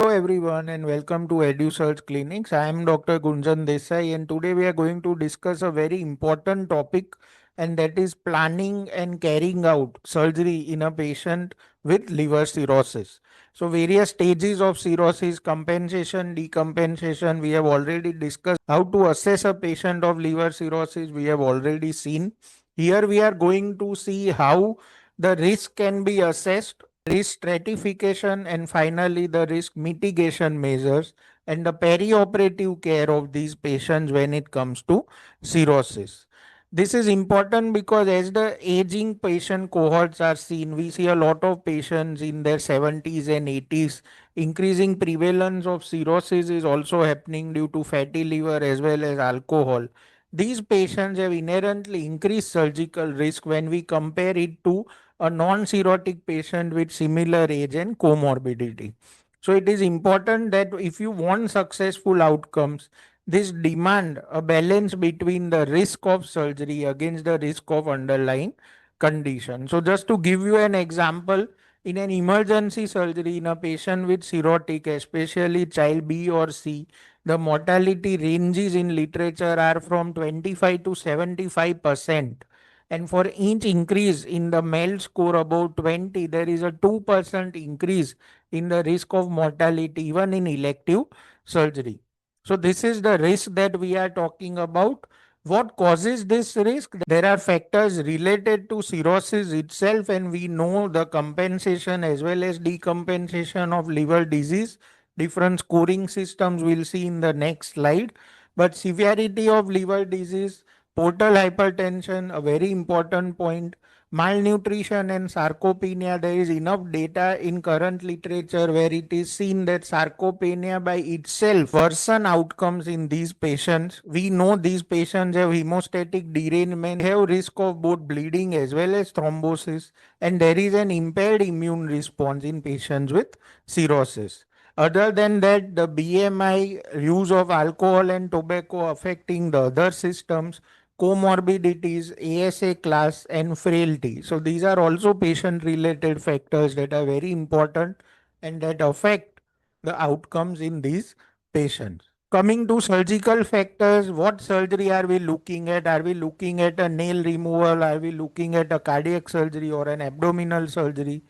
Hello everyone and welcome to EduSearch Clinics. I am Dr. Gunjan Desai and today we are going to discuss a very important topic, and that is planning and carrying out surgery in a patient with liver cirrhosis. So various stages of cirrhosis, compensation, decompensation, we have already discussed. How to assess a patient of liver cirrhosis, we have already seen. Here we are going to see how the risk can be assessed, risk stratification, and finally the risk mitigation measures and the perioperative care of these patients when it comes to cirrhosis. This is important because as the aging patient cohorts are seen, we see a lot of patients in their 70s and 80s. Increasing prevalence of cirrhosis is also happening due to fatty liver as well as alcohol. These patients have inherently increased surgical risk when we compare it to a non-cirrhotic patient with similar age and comorbidity. So it is important that if you want successful outcomes, this demand a balance between the risk of surgery against the risk of underlying condition. So just to give you an example, in an emergency surgery in a patient with cirrhotic, especially child B or C, the mortality ranges in literature are from 25 to 75%. And for each increase in the MELD score above 20, there is a 2% increase in the risk of mortality, even in elective surgery. So, this is the risk that we are talking about. What causes this risk? There are factors related to cirrhosis itself, and we know the compensation as well as decompensation of liver disease. Different scoring systems we'll see in the next slide. But severity of liver disease, portal hypertension, a very important point, malnutrition and sarcopenia. There is enough data in current literature where it is seen that sarcopenia by itself worsen outcomes in these patients. We know these patients have hemostatic derangement, have risk of both bleeding as well as thrombosis, and there is an impaired immune response in patients with cirrhosis. Other than that, the BMI, use of alcohol and tobacco affecting the other systems, comorbidities, ASA class, and frailty. So these are also patient related factors that are very important and that affect the outcomes in these patients. Coming to surgical factors, what surgery are we looking at? Are we looking at a nail removal? Are we looking at a cardiac surgery or an abdominal surgery?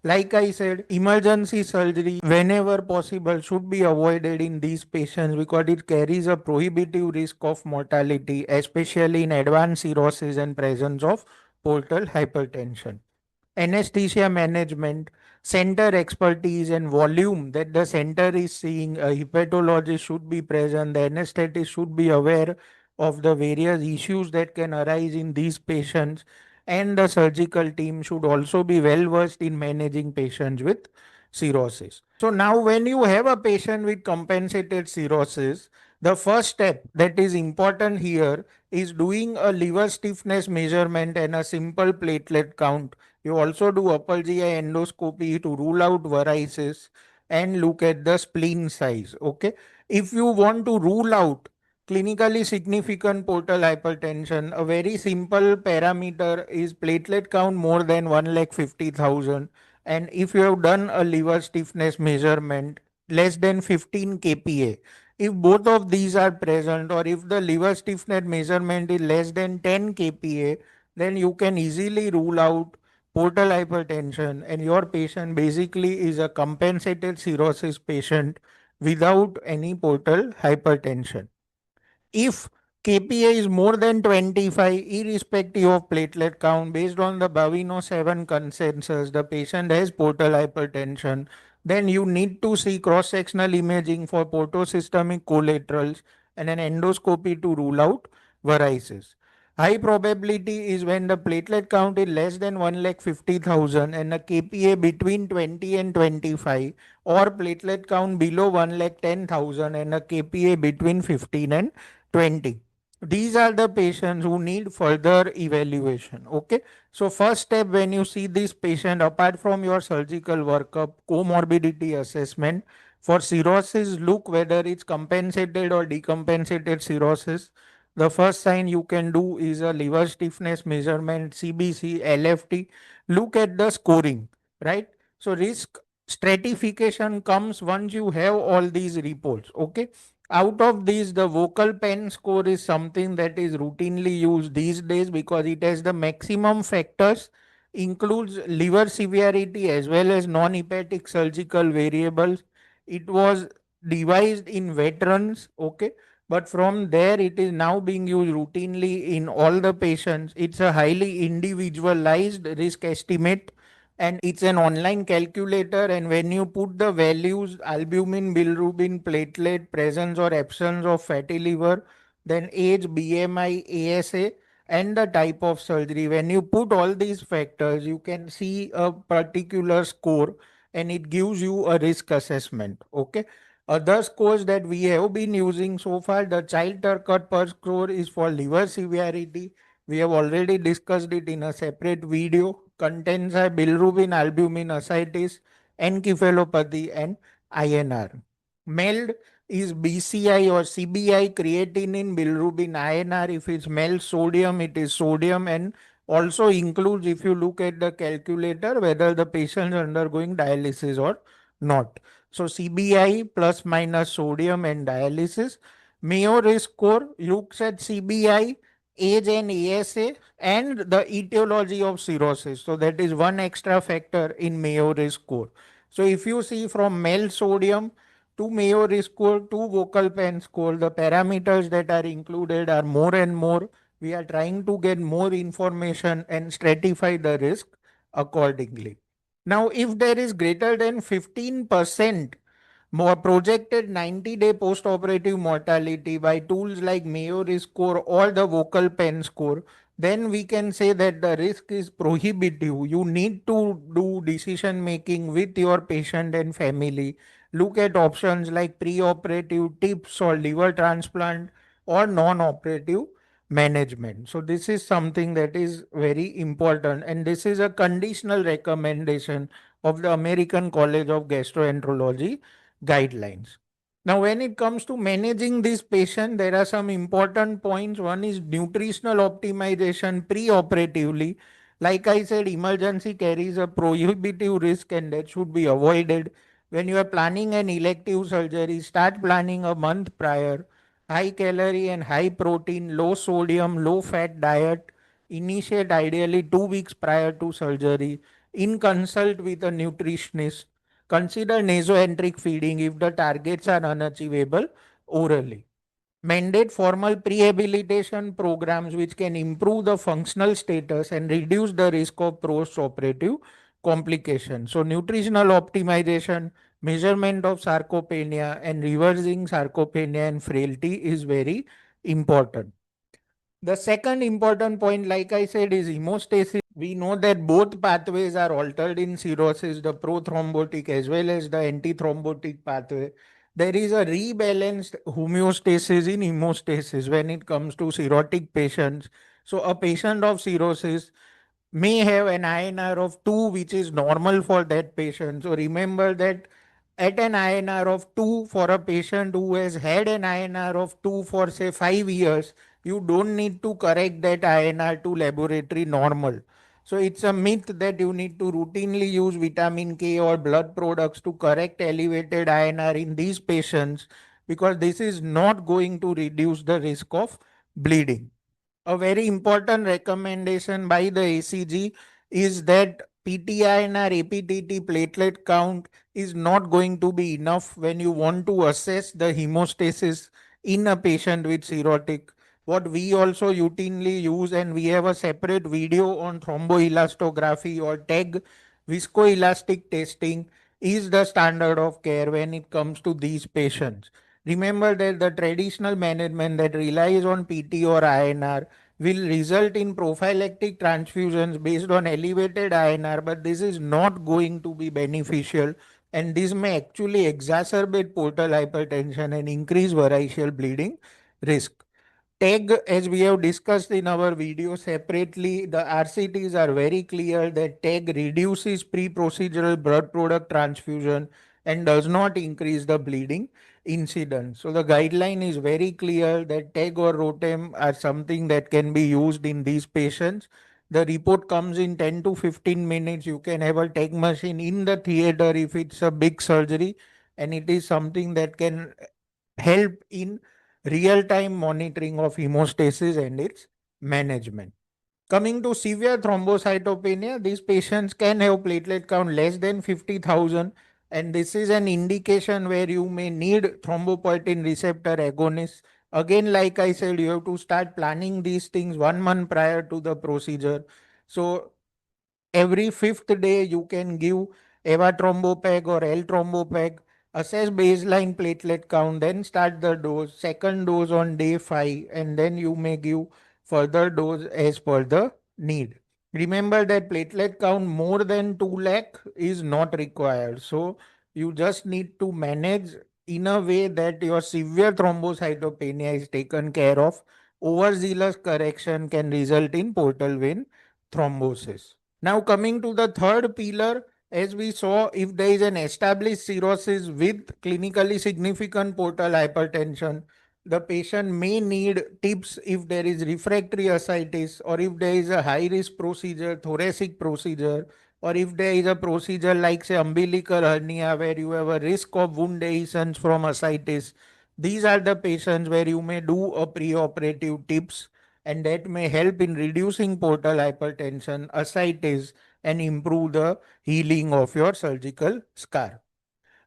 Like I said, emergency surgery, whenever possible, should be avoided in these patients because it carries a prohibitive risk of mortality, especially in advanced cirrhosis and presence of portal hypertension. Anesthesia management, center expertise, and volume that the center is seeing, a hepatologist should be present, the anesthetist should be aware of the various issues that can arise in these patients, and the surgical team should also be well versed in managing patients with cirrhosis. So, now when you have a patient with compensated cirrhosis, the first step that is important here is doing a liver stiffness measurement and a simple platelet count. You also do upper GI endoscopy to rule out varices and look at the spleen size. Okay. If you want to rule out clinically significant portal hypertension, a very simple parameter is platelet count more than 1,50,000. And if you have done a liver stiffness measurement less than 15 kPa, if both of these are present or if the liver stiffness measurement is less than 10 kPa, then you can easily rule out portal hypertension, and your patient basically is a compensated cirrhosis patient without any portal hypertension. If kPa is more than 25, irrespective of platelet count, based on the Bavino 7 consensus, the patient has portal hypertension, then you need to see cross sectional imaging for portosystemic collaterals and an endoscopy to rule out varices. High probability is when the platelet count is less than 1,50,000 and a kPa between 20 and 25, or platelet count below 1,10,000 and a kPa between 15 and 20. These are the patients who need further evaluation. Okay. So, first step when you see this patient, apart from your surgical workup, comorbidity assessment, for cirrhosis, look whether it's compensated or decompensated cirrhosis. The first sign you can do is a liver stiffness measurement, CBC, LFT. Look at the scoring, right? So, risk Stratification comes once you have all these reports. Okay. Out of these, the VOCAL-Penn score is something that is routinely used these days because it has the maximum factors, includes liver severity as well as non-hepatic surgical variables. It was devised in veterans. Okay. But from there, it is now being used routinely in all the patients. It's a highly individualized risk estimate, and it's an online calculator. And when you put the values, albumin, bilirubin, platelet, presence or absence of fatty liver, then age, BMI, ASA, and the type of surgery, when you put all these factors, you can see a particular score, and it gives you a risk assessment. Okay. Other scores that we have been using so far, the Child-Pugh score is for liver severity. We have already discussed it in a separate video. Contains a bilirubin, albumin, ascites, encephalopathy, and INR. MELD is BCI or CBI, creatinine, bilirubin, INR. If it's MELD sodium, it is sodium, and also includes, if you look at the calculator, whether the patient is undergoing dialysis or not. So CBI plus minus sodium and dialysis. Mayo risk score looks at CBI, age and ASA, and the etiology of cirrhosis. So that is one extra factor in Mayo risk score. So if you see from MELD sodium to Mayo risk score to VOCAL-Penn score, the parameters that are included are more and more. We are trying to get more information and stratify the risk accordingly. Now, if there is greater than 15% more projected 90-day post-operative mortality by tools like Mayo risk score or the VOCAL-Penn score, then we can say that the risk is prohibitive. You need to do decision making with your patient and family. Look at options like pre-operative tips or liver transplant or non-operative management. So this is something that is very important, and this is a conditional recommendation of the American College of Gastroenterology guidelines. Now, when it comes to managing this patient, there are some important points. One is nutritional optimization pre-operatively. Like I said, emergency carries a prohibitive risk and that should be avoided. When you are planning an elective surgery, start planning a month prior. High calorie and high protein, low sodium, low fat diet. Initiate ideally 2 weeks prior to surgery. In consult with a nutritionist. Consider nasoenteric feeding if the targets are unachievable orally. Mandate formal prehabilitation programs which can improve the functional status and reduce the risk of post-operative complications. So, nutritional optimization, measurement of sarcopenia, and reversing sarcopenia and frailty is very important. The second important point, like I said, is hemostasis. We know that both pathways are altered in cirrhosis, the prothrombotic as well as the antithrombotic pathway. There is a rebalanced homeostasis in hemostasis when it comes to cirrhotic patients. So, a patient of cirrhosis may have an INR of 2, which is normal for that patient. So, remember that at an INR of 2 for a patient who has had an INR of 2 for say 5 years, you don't need to correct that INR to laboratory normal. So it's a myth that you need to routinely use vitamin K or blood products to correct elevated INR in these patients because this is not going to reduce the risk of bleeding. A very important recommendation by the ACG is that PTINR APTT platelet count is not going to be enough when you want to assess the hemostasis in a patient with cirrhotic. What we also routinely use, and we have a separate video on thromboelastography or TEG viscoelastic testing, is the standard of care when it comes to these patients. Remember that the traditional management that relies on PT or INR will result in prophylactic transfusions based on elevated INR, but this is not going to be beneficial, and this may actually exacerbate portal hypertension and increase variceal bleeding risk. TEG, as we have discussed in our video separately, the RCTs are very clear that TEG reduces pre-procedural blood product transfusion and does not increase the bleeding incidence. So the guideline is very clear that TEG or ROTEM are something that can be used in these patients. The report comes in 10 to 15 minutes. You can have a tech machine in the theater if it's a big surgery, and it is something that can help in real time monitoring of hemostasis and its management. Coming to severe thrombocytopenia, these patients can have platelet count less than 50,000, and this is an indication where you may need thrombopoietin receptor agonists. Again, like I said, you have to start planning these things 1 month prior to the procedure. So every fifth day you can give avatrombopag or L-trombopag, assess baseline platelet count, then start the dose, second dose on day 5, and then you may give further dose as per the need. Remember that platelet count more than 2 lakh is not required. So you just need to manage in a way that your severe thrombocytopenia is taken care of. Overzealous correction can result in portal vein thrombosis. Now, coming to the third pillar, as we saw, if there is an established cirrhosis with clinically significant portal hypertension, the patient may need tips if there is refractory ascites, or if there is a high risk procedure, thoracic procedure, or if there is a procedure like, say, umbilical hernia, where you have a risk of wound dehiscence from ascites. These are the patients where you may do a preoperative tips, and that may help in reducing portal hypertension, ascites, and improve the healing of your surgical scar.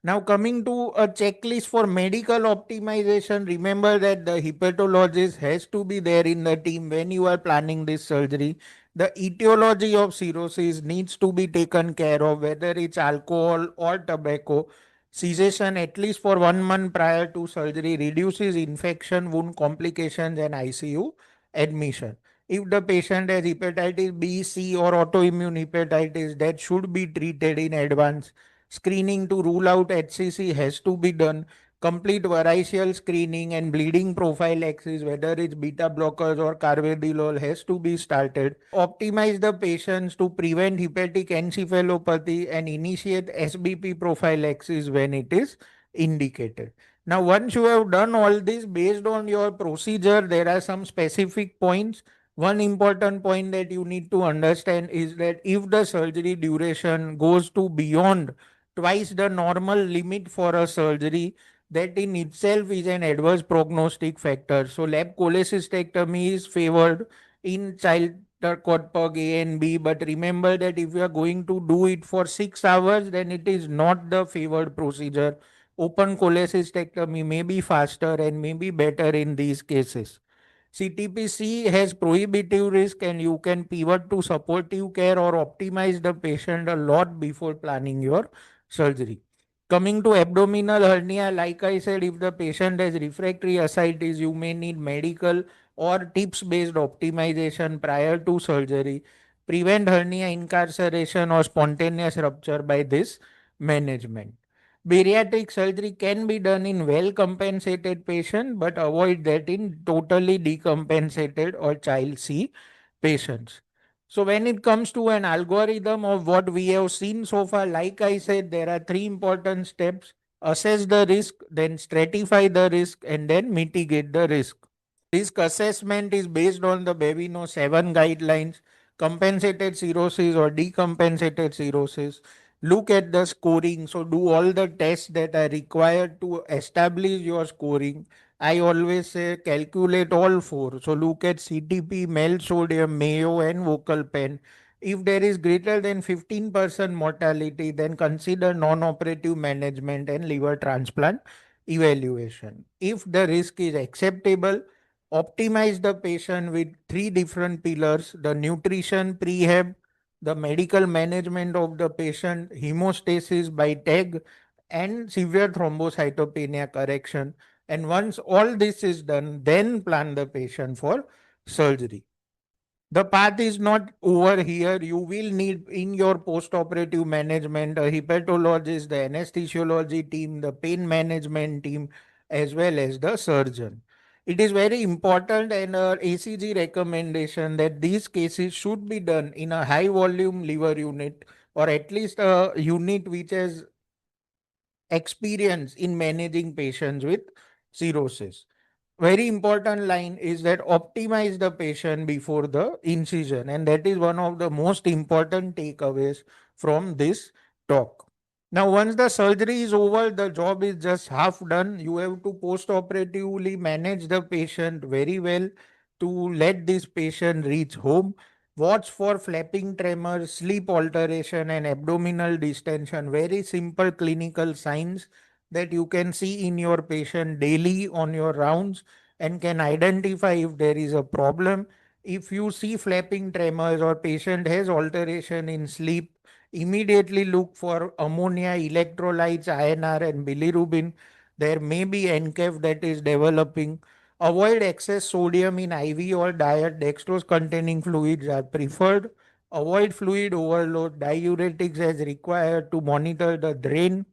Now, coming to a checklist for medical optimization, remember that the hepatologist has to be there in the team when you are planning this surgery. The etiology of cirrhosis needs to be taken care of, whether it's alcohol or tobacco. Cessation at least for 1 month prior to surgery reduces infection, wound complications, and ICU admission. If the patient has hepatitis B, C, or autoimmune hepatitis, that should be treated in advance. Screening to rule out HCC has to be done. Complete variceal screening and bleeding prophylaxis, whether it's beta blockers or carvedilol, has to be started. Optimize the patients to prevent hepatic encephalopathy and initiate SBP prophylaxis when it is indicated. Now, once you have done all this based on your procedure, there are some specific points. One important point that you need to understand is that if the surgery duration goes to beyond twice the normal limit for a surgery, that in itself is an adverse prognostic factor. So lap cholecystectomy is favored in Child-Pugh A and B, but remember that if you are going to do it for 6 hours, then it is not the favored procedure. Open cholecystectomy may be faster and may be better in these cases. CTPC has prohibitive risk, and you can pivot to supportive care or optimize the patient a lot before planning your surgery. Coming to abdominal hernia, like I said, if the patient has refractory ascites, you may need medical or tips based optimization prior to surgery. Prevent hernia incarceration or spontaneous rupture by this management. Bariatric surgery can be done in well compensated patient, but avoid that in totally decompensated or child C patients. So when it comes to an algorithm of what we have seen so far, like I said, there are three important steps: assess the risk, then stratify the risk, and then mitigate the risk. Risk assessment is based on the Bavino 7 guidelines, compensated cirrhosis or decompensated cirrhosis. Look at the scoring. So, do all the tests that are required to establish your scoring. I always say calculate all four. So, look at CTP, MELD, sodium, Mayo, and VOCAL-Penn. If there is greater than 15% mortality, then consider non operative management and liver transplant evaluation. If the risk is acceptable, optimize the patient with three different pillars: the nutrition, prehab, the medical management of the patient, hemostasis by TAG, and severe thrombocytopenia correction. And once all this is done, then plan the patient for surgery. The path is not over here. You will need in your post-operative management a hepatologist, the anesthesiology team, the pain management team, as well as the surgeon. It is very important and our ACG recommendation that these cases should be done in a high volume liver unit, or at least a unit which has experience in managing patients with cirrhosis. very important line is that optimize the patient before the incision, and that is one of the most important takeaways from this talk. Now, once the surgery is over, the job is just half done. You have to post-operatively manage the patient very well to let this patient reach home. Watch for flapping tremors, sleep alteration, and abdominal distension. Very simple clinical signs that you can see in your patient daily on your rounds and can identify if there is a problem. If you see flapping tremors or patient has alteration in sleep, immediately look for ammonia, electrolytes, INR, and bilirubin. There may be NCAF that is developing. Avoid excess sodium in IV or diet. Dextrose containing fluids are preferred. Avoid fluid overload. Diuretics as required to monitor the drain.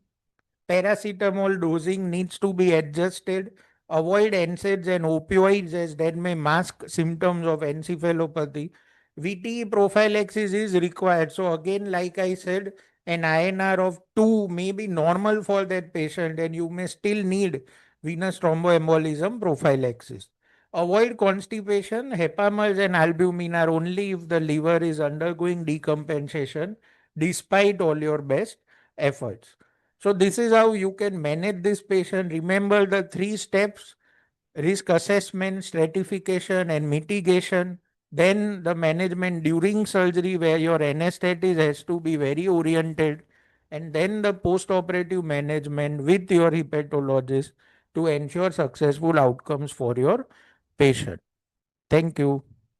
Paracetamol dosing needs to be adjusted. Avoid NSAIDs and opioids as that may mask symptoms of encephalopathy. VTE prophylaxis is required. So again, like I said, an INR of 2 may be normal for that patient and you may still need venous thromboembolism prophylaxis. Avoid constipation. Hepamers and albumin are only if the liver is undergoing decompensation despite all your best efforts. So this is how you can manage this patient. Remember the three steps: risk assessment, stratification, and mitigation. Then the management during surgery where your anesthetist has to be very oriented. And then the post-operative management with your hepatologist to ensure successful outcomes for your patient. Thank you.